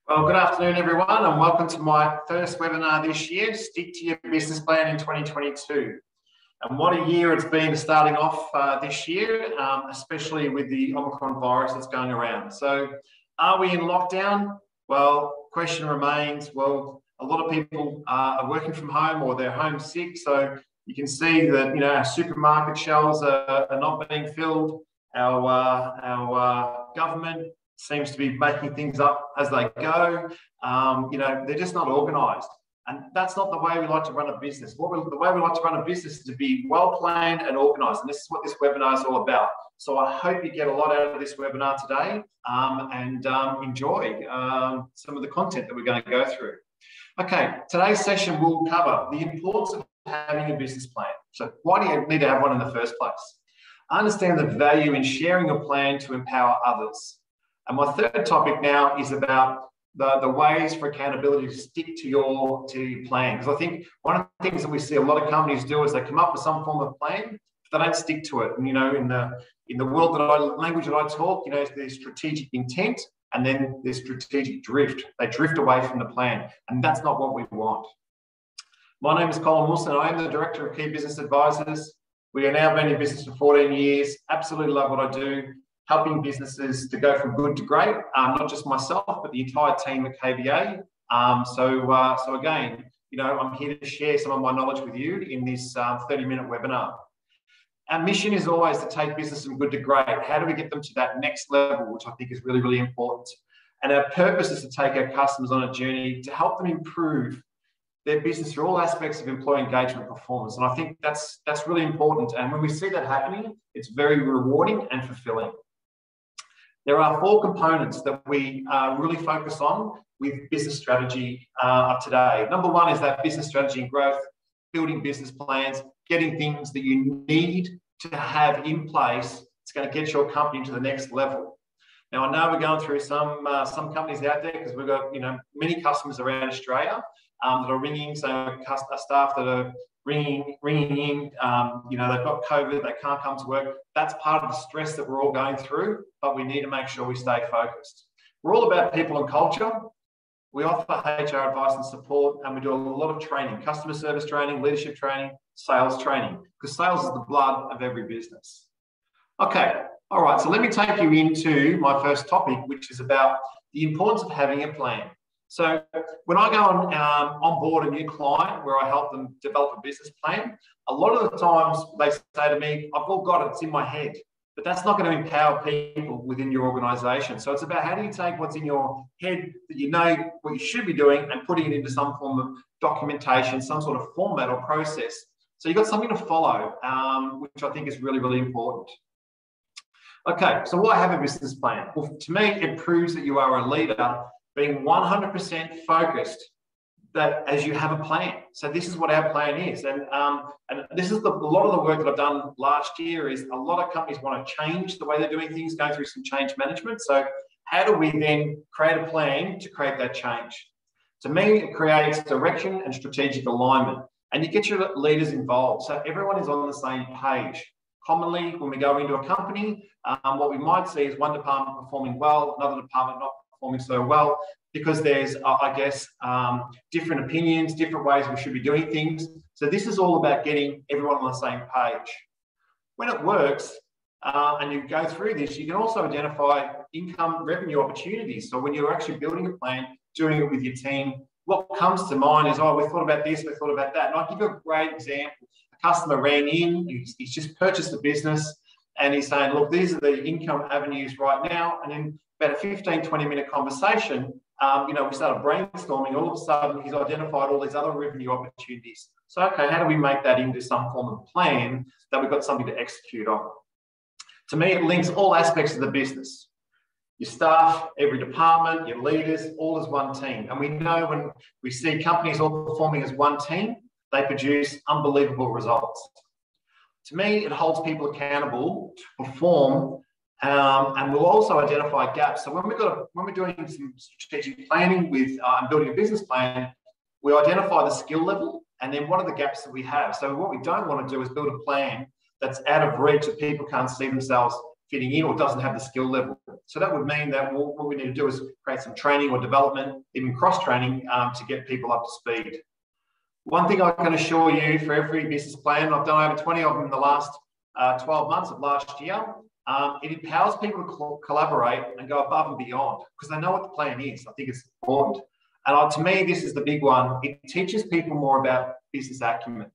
Well, good afternoon, everyone, and welcome to my first webinar this year, Stick to Your Business Plan in 2022. And what a year it's been starting off this year, especially with the Omicron virus that's going around. So are we in lockdown? Well, question remains. Well, a lot of people are working from home or they're homesick. So you can see that, our supermarket shelves are not being filled. Our government seems to be making things up as they go. They're just not organised. And that's not the way we like to run a business. The way we like to run a business is to be well planned and organised. And this is what this webinar is all about. So I hope you get a lot out of this webinar today and enjoy some of the content that we're going to go through. Okay, today's session will cover the importance of having a business plan. So why do you need to have one in the first place? Understand the value in sharing a plan to empower others. And my third topic now is about the ways for accountability to stick to your plan. Because I think one of the things that we see a lot of companies do is they come up with some form of plan, but they don't stick to it. And, in the language that I talk, there's strategic intent and then there's strategic drift. They drift away from the plan, and that's not what we want. My name is Colin Wilson. I am the Director of Key Business Advisors. We have now been in business for 14 years. Absolutely love what I do, helping businesses to go from good to great, not just myself, but the entire team at KBA. So again, I'm here to share some of my knowledge with you in this 30-minute webinar. Our mission is always to take business from good to great. How do we get them to that next level, which I think is really, really important? And our purpose is to take our customers on a journey to help them improve their business through all aspects of employee engagement performance. And I think that's really important. And when we see that happening, it's very rewarding and fulfilling. There are 4 components that we really focus on with business strategy today. Number 1 is that business strategy and growth, building business plans, getting things that you need to have in place. It's going to get your company to the next level. Now, I know we're going through some companies out there because we've got many customers around Australia that are ringing, so staff that are ringing in, they've got COVID, they can't come to work. That's part of the stress that we're all going through, but we need to make sure we stay focused. We're all about people and culture. We offer HR advice and support, and we do a lot of training, customer service training, leadership training, sales training, because sales is the blood of every business. Okay, all right, so let me take you into my first topic, which is about the importance of having a plan. So when I go on board a new client where I help them develop a business plan, a lot of the times they say to me, I've all got it, it's in my head. But that's not going to empower people within your organisation. So it's about how do you take what's in your head that you know what you should be doing and putting it into some form of documentation, some sort of format or process. So you've got something to follow, which I think is really, really important. Okay, so why have a business plan? Well, to me, it proves that you are a leader being 100% focused that as you have a plan. So this is what our plan is. And this is a lot of the work that I've done last year is a lot of companies want to change the way they're doing things, going through some change management. So how do we then create a plan to create that change? To me, it creates direction and strategic alignment, and you get your leaders involved. So everyone is on the same page. Commonly, when we go into a company, what we might see is one department performing well, another department not performing so well, because there's, different opinions, different ways we should be doing things. So this is all about getting everyone on the same page. When it works, and you go through this, you can also identify income revenue opportunities. So when you're actually building a plan, doing it with your team, what comes to mind is, we thought about this, we thought about that. And I'll give you a great example. A customer ran in, he's just purchased a business, and he's saying, look, these are the income avenues right now. And in about a 15, 20-minute conversation, we started brainstorming. All of a sudden, he's identified all these other revenue opportunities. So, okay, how do we make that into some form of plan that we've got something to execute on? To me, it links all aspects of the business. Your staff, every department, your leaders, all as one team. And we know when we see companies all performing as one team, they produce unbelievable results. To me, it holds people accountable to perform, and we'll also identify gaps. So when we're doing some strategic planning with building a business plan, we identify the skill level and then what are the gaps that we have. So what we don't want to do is build a plan that's out of reach, that people can't see themselves fitting in or doesn't have the skill level. So that would mean that what we need to do is create some training or development, even cross-training, to get people up to speed. One thing I can assure you for every business plan, I've done over 20 of them in the last 12 months of last year, it empowers people to collaborate and go above and beyond because they know what the plan is. I think it's important. And to me, this is the big one. It teaches people more about business acumen.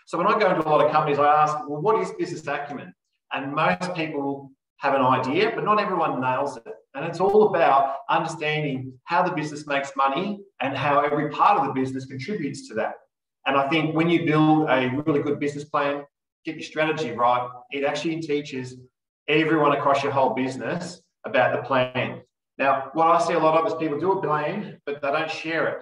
So when I go into a lot of companies, I ask, well, what is business acumen? And most people have an idea, but not everyone nails it. And it's all about understanding how the business makes money and how every part of the business contributes to that. And I think when you build a really good business plan, get your strategy right, it actually teaches everyone across your whole business about the plan. Now, what I see a lot of is people do a plan, but they don't share it.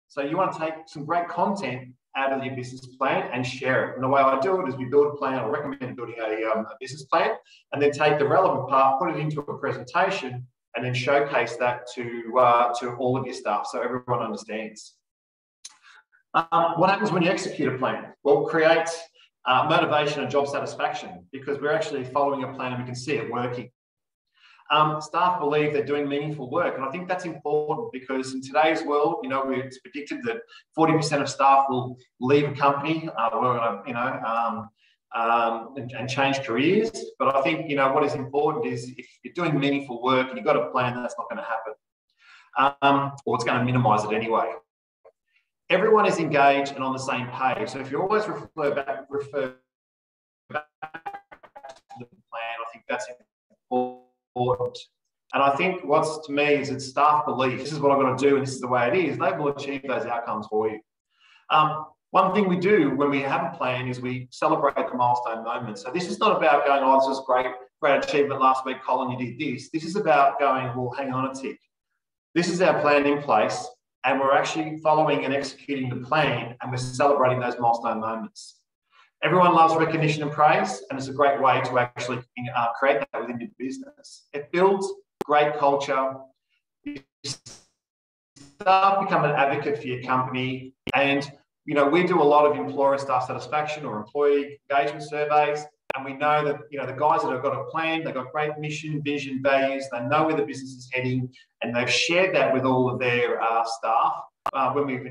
So you want to take some great content out of your business plan and share it. And the way I do it is we build a plan, or recommend building a business plan, and then take the relevant part, put it into a presentation, and then showcase that to all of your staff so everyone understands. What happens when you execute a plan? Well, it creates motivation and job satisfaction because we're actually following a plan and we can see it working. Staff believe they're doing meaningful work, and I think that's important because in today's world, it's predicted that 40% of staff will leave a company and change careers. But I think what is important is if you're doing meaningful work and you've got a plan, that's not going to happen, or it's going to minimise it anyway. Everyone is engaged and on the same page. So if you always refer back to the plan, I think that's important. And I think what's to me is it's staff belief. This is what I've got to do, and this is the way it is. They will achieve those outcomes for you. One thing we do when we have a plan is we celebrate the milestone moments. So this is not about going, oh, this was great achievement last week, Colin, you did this. This is about going, well, hang on a tick. This is our plan in place, and we're actually following and executing the plan, and we're celebrating those milestone moments. Everyone loves recognition and praise, and it's a great way to actually create that within your business. It builds great culture. You start becoming an advocate for your company, and we do a lot of employer staff satisfaction or employee engagement surveys, and we know that the guys that have got a plan, they've got great mission, vision, values, they know where the business is heading, and they've shared that with all of their staff. When we've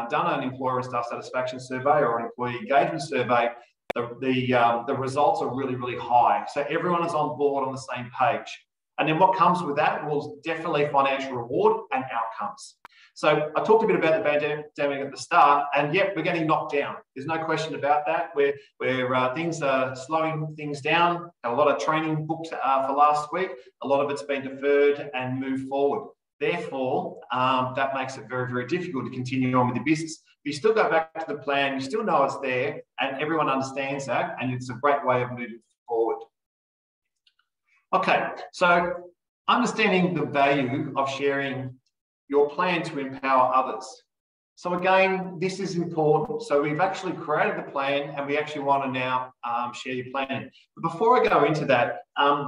done an employer staff satisfaction survey or an employee engagement survey, the results are really, really high. So everyone is on board on the same page. And then what comes with that? Well, definitely financial reward and outcomes. So I talked a bit about the pandemic at the start, and yet we're getting knocked down. There's no question about that. Where things are slowing things down. A lot of training booked for last week. A lot of it's been deferred and moved forward. Therefore, that makes it very, very difficult to continue on with the business. But you still go back to the plan, you still know it's there, and everyone understands that, and it's a great way of moving forward. Okay, so understanding the value of sharing your plan to empower others. So again, this is important. So we've actually created the plan, and we actually want to now share your plan. But before I go into that,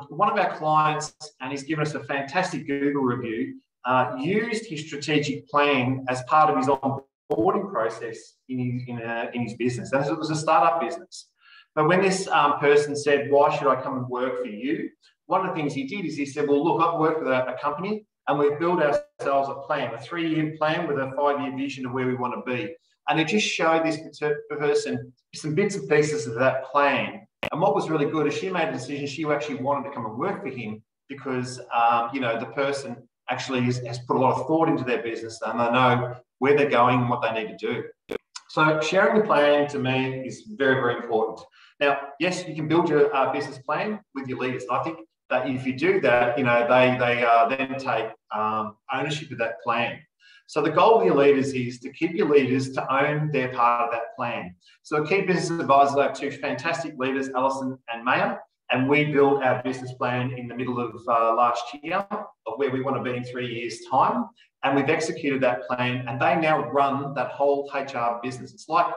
one of our clients, and he's given us a fantastic Google review, used his strategic plan as part of his onboarding process in his business. And it was a startup business. But when this person said, why should I come and work for you? One of the things he did is he said, well, look, I've worked with a company, and we've built ourselves a plan, a 3-year plan with a 5-year vision of where we want to be. And it just showed this person some bits and pieces of that plan. And what was really good is she made a decision. She actually wanted to come and work for him because, the person actually has put a lot of thought into their business, and they know where they're going and what they need to do. So sharing the plan to me is very, very important. Now, yes, you can build your business plan with your leaders. And I think that if you do that, they then take ownership of that plan. So the goal of your leaders is to keep your leaders to own their part of that plan. So key business advisors have 2 fantastic leaders, Alison and Maya, and we built our business plan in the middle of last year of where we want to be in 3 years' time. And we've executed that plan, and they now run that whole HR business. It's like,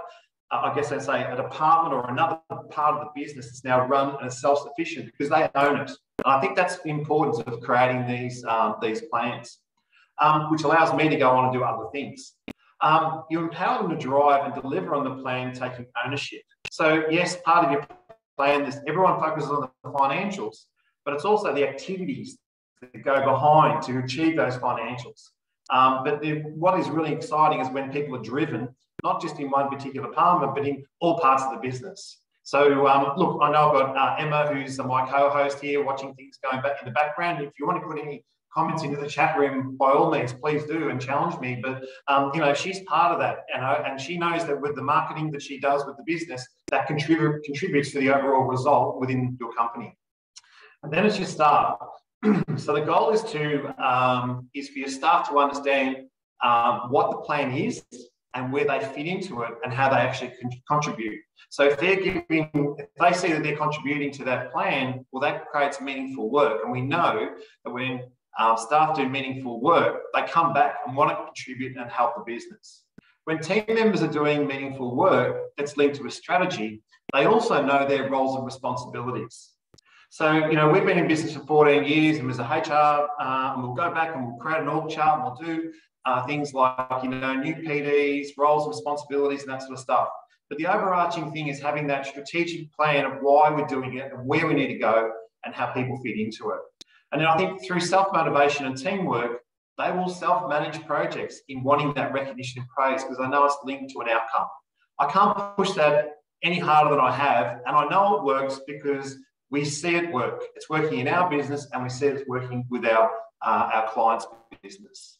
I guess I'd say, a department or another part of the business is now run and it's self-sufficient because they own it. And I think that's the importance of creating these plans, which allows me to go on and do other things. You empower them to drive and deliver on the plan, taking ownership. So yes, part of your plan is everyone focuses on the financials, but it's also the activities that go behind to achieve those financials. But what is really exciting is when people are driven, not just in one particular department, but in all parts of the business. So look, I know I've got Emma, who's my co-host here, watching things going back in the background. If you want to put any comments into the chat room, by all means, please do and challenge me. But you know, she's part of that, and she knows that with the marketing that she does with the business, that contributes to the overall result within your company. And then it's your staff. So the goal is for your staff to understand what the plan is and where they fit into it and how they actually contribute. So if they see that they're contributing to that plan, well, that creates meaningful work. And we know that when staff do meaningful work, they come back and want to contribute and help the business. When team members are doing meaningful work that's linked to a strategy, they also know their roles and responsibilities. So, you know, we've been in business for 14 years and as a HR, and we'll go back and we'll create an org chart and we'll do things like, you know, new PDs, roles and responsibilities and that sort of stuff. But the overarching thing is having that strategic plan of why we're doing it and where we need to go and how people fit into it. And then I think through self-motivation and teamwork, they will self-manage projects in wanting that recognition and praise because I know it's linked to an outcome. I can't push that any harder than I have, and I know it works because we see it work. It's working in our business and we see it's working with our clients' business.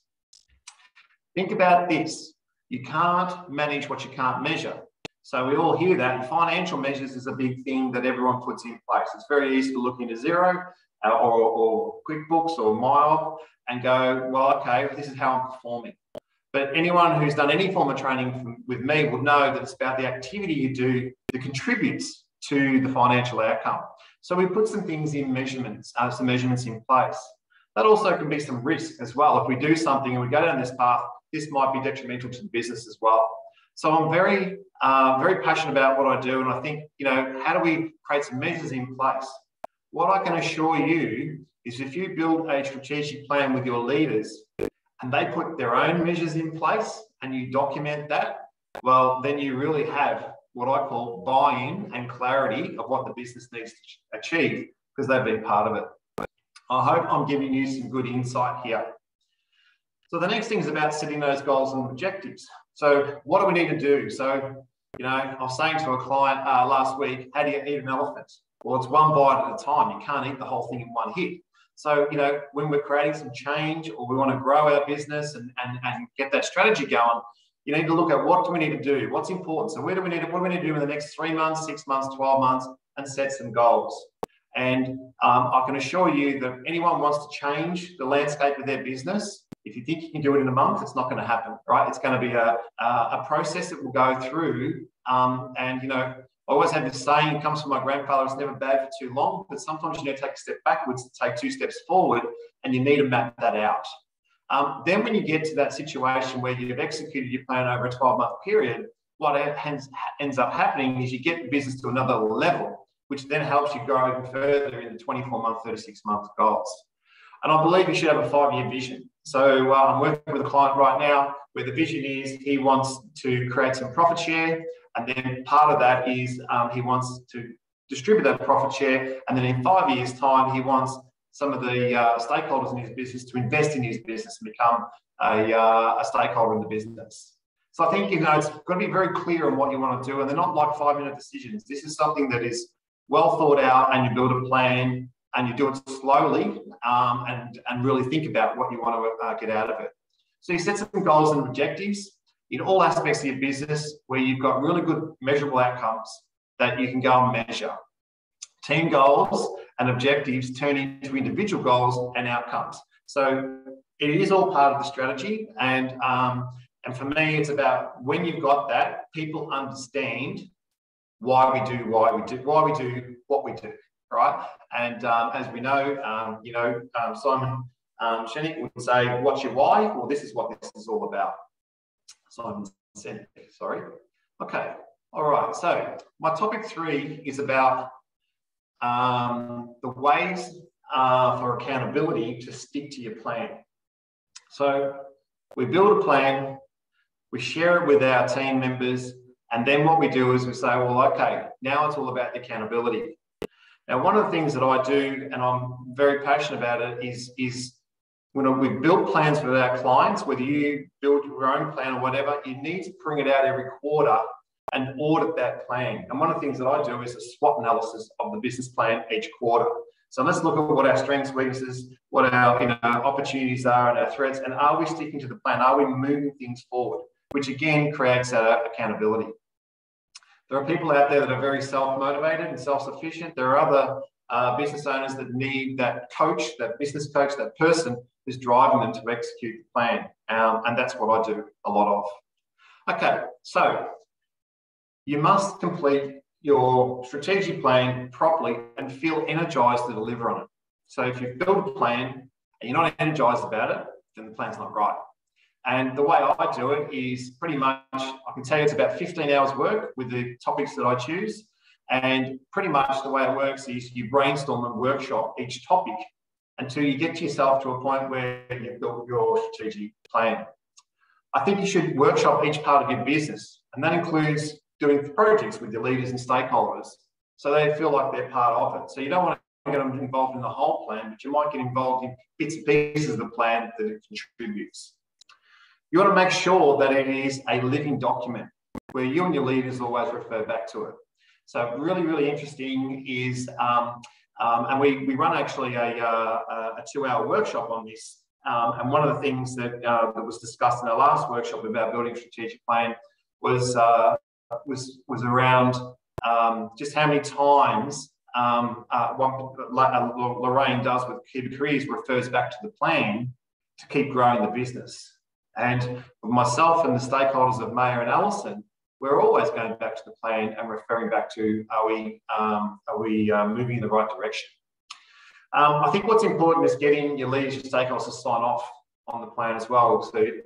Think about this. You can't manage what you can't measure. So we all hear that, and financial measures is a big thing that everyone puts in place. It's very easy to look into Xero or QuickBooks or MyOb and go, well, okay, this is how I'm performing. But anyone who's done any form of training with me will know that it's about the activity you do that contributes to the financial outcome. So we put some things in measurements, some measurements in place. That also can be some risk as well. If we do something and we go down this path, this might be detrimental to the business as well. So I'm very passionate about what I do. And I think, you know, how do we create some measures in place? What I can assure you is if you build a strategic plan with your leaders and they put their own measures in place and you document that, well, then you really have what I call buy-in and clarity of what the business needs to achieve because they've been part of it. I hope I'm giving you some good insight here. So the next thing is about setting those goals and objectives. So what do we need to do? So, you know, I was saying to a client last week, how do you eat an elephant? Well, it's one bite at a time. You can't eat the whole thing in one hit. So, you know, when we're creating some change or we want to grow our business and get that strategy going, you need to look at what do we need to do? What's important? So what do we need to do in the next 3 months, 6 months, 12 months, and set some goals. And I can assure you that anyone wants to change the landscape of their business, if you think you can do it in a month, it's not going to happen, right? It's going to be a process that will go through. And, you know, I always have this saying, it comes from my grandfather, it's never bad for too long, but sometimes you need to take a step backwards to take 2 steps forward, and you need to map that out. Then when you get to that situation where you've executed your plan over a 12-month period, what ends up happening is you get the business to another level, which then helps you grow even further in the 24-month, 36-month goals. And I believe you should have a 5-year vision. So I'm working with a client right now where the vision is he wants to create some profit share. And then part of that is he wants to distribute that profit share. And then in 5 years' time, he wants some of the stakeholders in his business to invest in his business and become a stakeholder in the business. So I think, you know, it's got to be very clear on what you want to do. And they're not like 5-minute decisions. This is something that is well thought out, and you build a plan and you do it slowly and really think about what you want to get out of it. So you set some goals and objectives in all aspects of your business where you've got really good measurable outcomes that you can go and measure. Team goals and objectives turn into individual goals and outcomes. So it is all part of the strategy. And for me, it's about when you've got that, people understand why we do what we do, right? And as we know, you know, Simon Shenik would say, what's your why? Well, this is what this is all about. Simon Shenik, sorry. Okay, all right. So my topic 3 is about the ways for accountability to stick to your plan. So we build a plan, we share it with our team members, and then what we do is we say, well, okay, now it's all about the accountability. Now, one of the things that I do, and I'm very passionate about it, is when we build plans with our clients, whether you build your own plan or whatever, you need to bring it out every quarter and audit that plan. And one of the things that I do is a SWOT analysis of the business plan each quarter. So let's look at what our strengths, weaknesses, what our opportunities are and our threats, and are we sticking to the plan? Are we moving things forward? Which again creates that accountability. There are people out there that are very self-motivated and self-sufficient. There are other business owners that need that coach, that business coach, that person who's driving them to execute the plan. And that's what I do a lot of. Okay, so you must complete your strategic plan properly and feel energized to deliver on it. So if you build a plan and you're not energized about it, then the plan's not right. And the way I do it is pretty much, I can tell you it's about 15 hours work with the topics that I choose. And pretty much the way it works is you brainstorm and workshop each topic until you get yourself to a point where you've built your strategic plan. I think you should workshop each part of your business, and that includes doing projects with your leaders and stakeholders so they feel like they're part of it. So you don't want to get them involved in the whole plan, but you might get involved in bits and pieces of the plan that it contributes. You want to make sure that it is a living document where you and your leaders always refer back to it. So really, really interesting is, and we run actually a 2-hour workshop on this. And one of the things that was discussed in our last workshop about building a strategic plan was around just how many times Lorraine does with Keep Careers refers back to the plan to keep growing the business. And myself and the stakeholders of Mayor and Allison, we're always going back to the plan and referring back to, are we moving in the right direction? I think what's important is getting your leaders, your stakeholders to sign off on the plan as well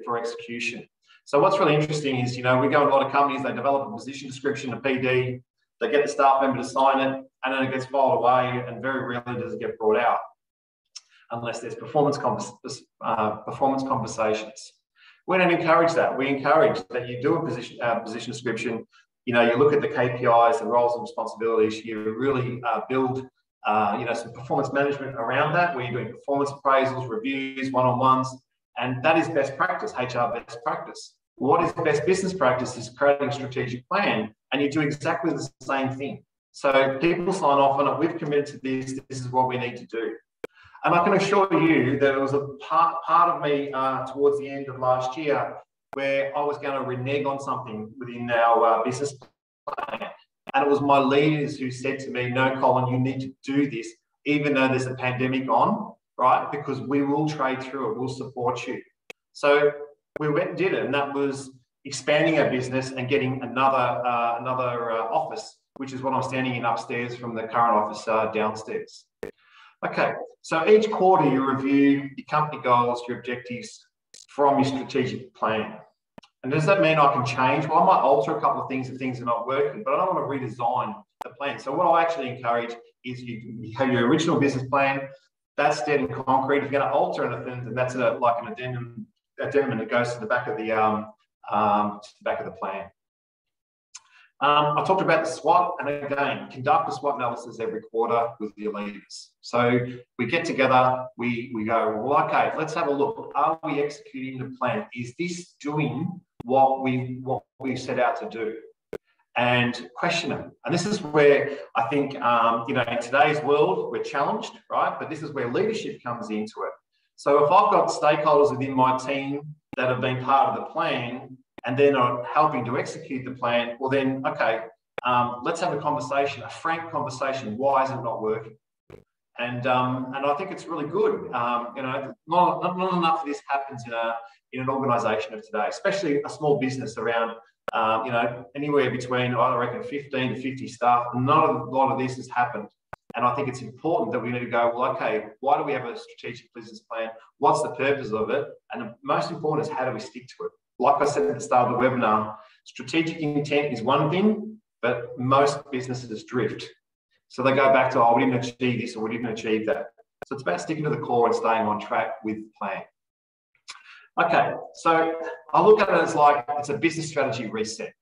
for execution. So what's really interesting is, we go in a lot of companies, they develop a position description, a PD, they get the staff member to sign it, and then it gets filed away, and very rarely does it get brought out, unless there's performance conversations. We don't encourage that. We encourage that you do a position description. You look at the KPIs, the roles and responsibilities. You really build, some performance management around that, where you're doing performance appraisals, reviews, one-on-ones, and that is best practice, HR best practice. What is best business practice is creating a strategic plan, and you do exactly the same thing. So people sign off on it. We've committed to this. This is what we need to do. And I can assure you that it was a part of me towards the end of last year where I was going to renege on something within our business plan. And it was my leaders who said to me, no, Colin, you need to do this, even though there's a pandemic on, right? Because we will trade through it. We'll support you. So we went and did it. And that was expanding our business and getting another office, which is what I'm standing in upstairs from the current office downstairs. Okay, so each quarter you review your company goals, your objectives from your strategic plan. And does that mean I can change? Well, I might alter a couple of things if things are not working, but I don't want to redesign the plan. So what I actually encourage is you have your original business plan, that's dead in concrete. If you're going to alter anything, then that's like an addendum that goes to the back of the plan. I talked about the SWOT, and again, conduct a SWOT analysis every quarter with your leaders. So we get together, we go, well, okay, let's have a look. Are we executing the plan? Is this doing what we set out to do? And question them. And this is where I think, in today's world, we're challenged, right? But this is where leadership comes into it. So if I've got stakeholders within my team that have been part of the plan, and they're not helping to execute the plan, well then, okay, let's have a conversation, a frank conversation. Why is it not working? And I think it's really good. Not enough of this happens in an organisation of today, especially a small business around, anywhere between, I reckon, 15 to 50 staff. Not a lot of this has happened. And I think it's important that we need to go, well, okay, why do we have a strategic business plan? What's the purpose of it? And the most important is, how do we stick to it? Like I said at the start of the webinar, strategic intent is one thing, but most businesses drift. So they go back to, oh, we didn't achieve this or we didn't achieve that. So it's about sticking to the core and staying on track with the plan. Okay, so I look at it as like it's a business strategy reset.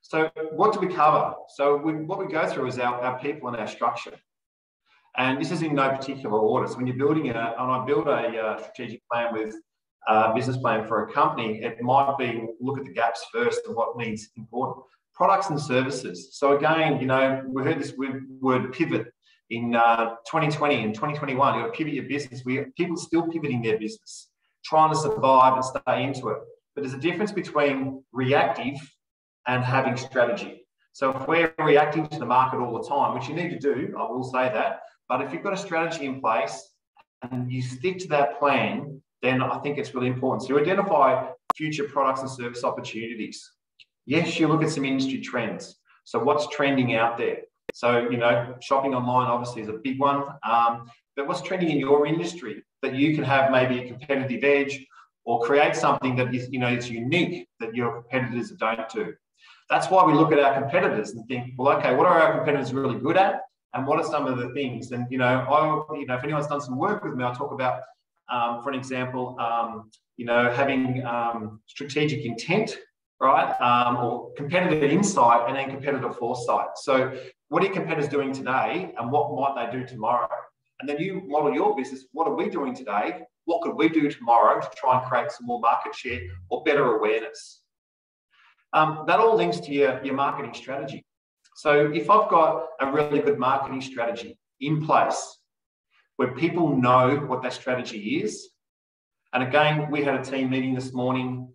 So what do we cover? So what we go through is our people and our structure. And this is in no particular order. So when you're building and I build a strategic plan with business plan for a company, it might be look at the gaps first and what needs important. Products and services. So again, you know, we heard this word pivot in 2020 and 2021. You've got to pivot your business. People still pivoting their business, trying to survive and stay into it. But there's a difference between reactive and having strategy. So if we're reacting to the market all the time, which you need to do, I will say that, but if you've got a strategy in place and you stick to that plan, then I think it's really important to identify future products and service opportunities. Yes, you look at some industry trends. So what's trending out there? So, you know, shopping online obviously is a big one, but what's trending in your industry that you can have maybe a competitive edge or create something that is, you know, is unique that your competitors don't do. That's why we look at our competitors and think, well, okay, what are our competitors really good at? And what are some of the things? And, you know, if anyone's done some work with me, I'll talk about, for an example, you know, having strategic intent, right? Or competitor insight and then competitor foresight. So what are your competitors doing today and what might they do tomorrow? And then you model your business. What are we doing today? What could we do tomorrow to try and create some more market share or better awareness? That all links to your marketing strategy. So if I've got a really good marketing strategy in place where people know what that strategy is, and again, we had a team meeting this morning.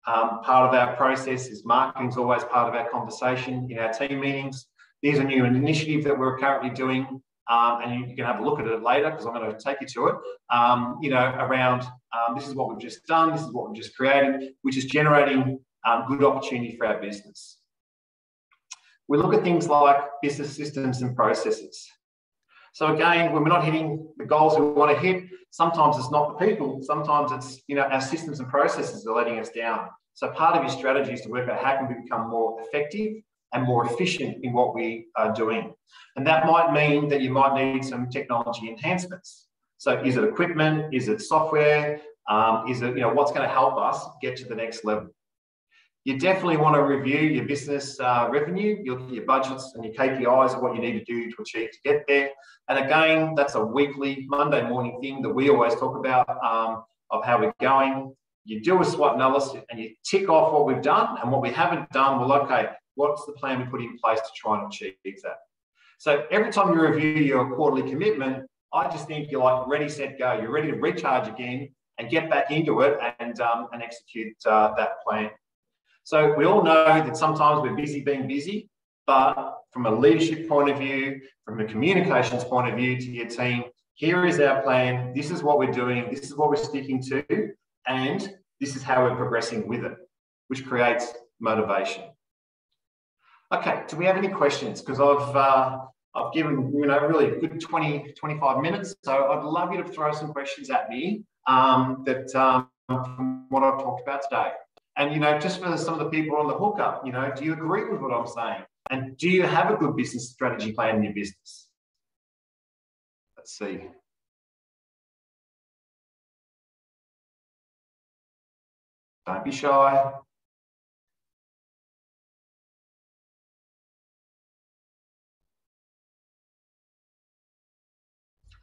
Part of our process is marketing is always part of our conversation in our team meetings. There's a new initiative that we're currently doing, and you can have a look at it later because I'm going to take you to it, you know, around this is what we've just done, this is what we've just created, which is generating good opportunity for our business. We look at things like business systems and processes. So again, when we're not hitting the goals we want to hit, sometimes it's not the people, sometimes it's, you know, our systems and processes are letting us down. So part of your strategy is to work out how can we become more effective and more efficient in what we are doing. And that might mean that you might need some technology enhancements. So is it equipment? Is it software? Is it, you know, what's going to help us get to the next level? You definitely want to review your business revenue. You look at your budgets and your KPIs of what you need to do to achieve to get there. And again, that's a weekly Monday morning thing that we always talk about of how we're going. You do a SWOT analysis and you tick off what we've done and what we haven't done. Well, okay, what's the plan we put in place to try and achieve that? So every time you review your quarterly commitment, I just think you're like ready, set, go. You're ready to recharge again and get back into it and execute that plan. So we all know that sometimes we're busy being busy, but from a leadership point of view, from a communications point of view to your team, here is our plan. This is what we're doing. This is what we're sticking to. And this is how we're progressing with it, which creates motivation. Okay, do we have any questions? Because I've given, you know, really a good 20, 25 minutes. So I'd love you to throw some questions at me from what I've talked about today. And, you know, just for some of the people on the hookup, you know, do you agree with what I'm saying? And do you have a good business strategy plan in your business? Let's see. Don't be shy.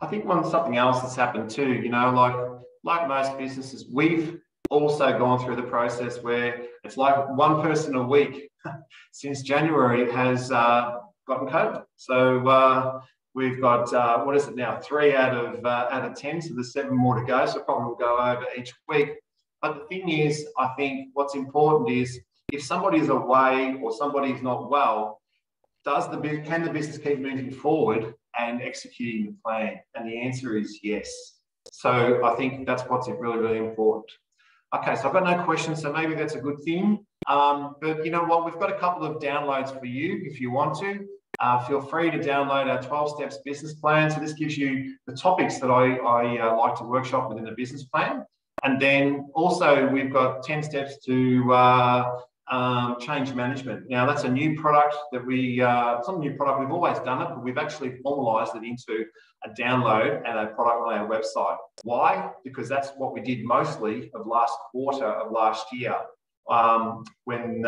I think something else that's happened too, you know, like most businesses, we've also gone through the process where it's like one person a week since January has gotten COVID. So we've got, what is it now, 3 out of 10, so there's 7 more to go, so probably we'll go over each week. But the thing is, I think what's important is if somebody's away or somebody's not well, can the business keep moving forward and executing the plan? And the answer is yes. So I think that's what's really, really important. Okay, so I've got no questions, so maybe that's a good thing. But you know what? We've got a couple of downloads for you if you want to. Feel free to download our 12 Steps business plan. So this gives you the topics that I like to workshop within the business plan. And then also we've got 10 steps to change management. Now that's a new product that it's not a new product, we've always done it, but we've actually formalized it into a download and a product on our website. Why? Because that's what we did mostly of last quarter of last year when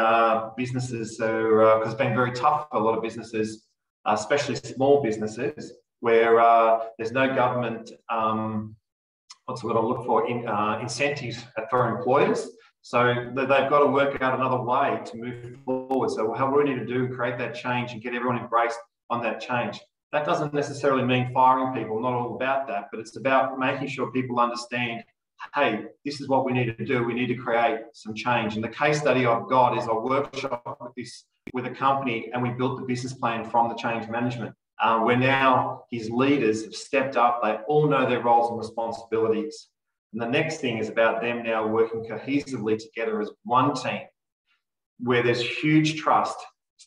businesses are, because it's been very tough for a lot of businesses, especially small businesses, where there's no government, what's the word I look for, incentives for employers. So they've got to work out another way to move forward. So what we need to do is create that change and get everyone embraced on that change. That doesn't necessarily mean firing people, not all about that, but it's about making sure people understand, hey, this is what we need to do. We need to create some change. And the case study I've got is I workshop with a company, and we built the business plan from the change management. Where now his leaders have stepped up. They all know their roles and responsibilities. And the next thing is about them now working cohesively together as one team, where there's huge trust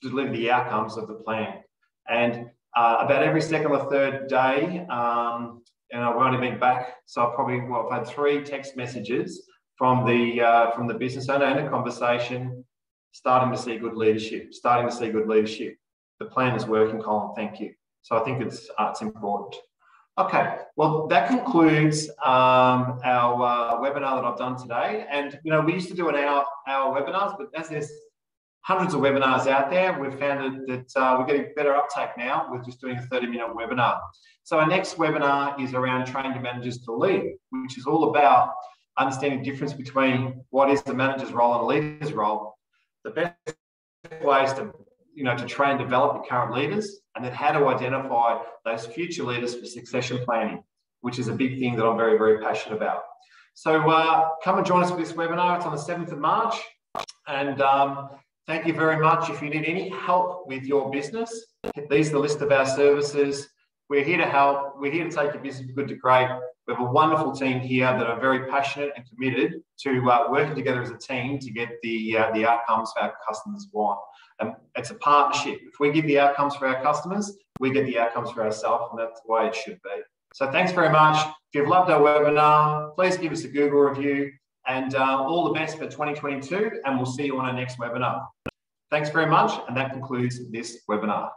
to deliver the outcomes of the plan. And about every second or third day, and I've only been back, so I've had 3 text messages from the business owner and a conversation, starting to see good leadership, The plan is working, Colin, thank you. So I think it's important. Okay, well, that concludes our webinar that I've done today. And, we used to do an hour webinars, but as there's hundreds of webinars out there, we've found that we're getting better uptake now with just doing a 30-minute webinar. So our next webinar is around training your managers to lead, which is all about understanding the difference between what is the manager's role and a leader's role, the best ways to train and develop your current leaders, and then how to identify those future leaders for succession planning, which is a big thing that I'm very, very passionate about. So come and join us for this webinar. It's on the 7th of March. And thank you very much. If you need any help with your business, these are the list of our services. We're here to help. We're here to take your business from good to great. We have a wonderful team here that are very passionate and committed to working together as a team to get the outcomes our customers want. And it's a partnership. If we get the outcomes for our customers, we get the outcomes for ourselves, and that's the way it should be. So thanks very much. If you've loved our webinar, please give us a Google review, and all the best for 2022, and we'll see you on our next webinar. Thanks very much, and that concludes this webinar.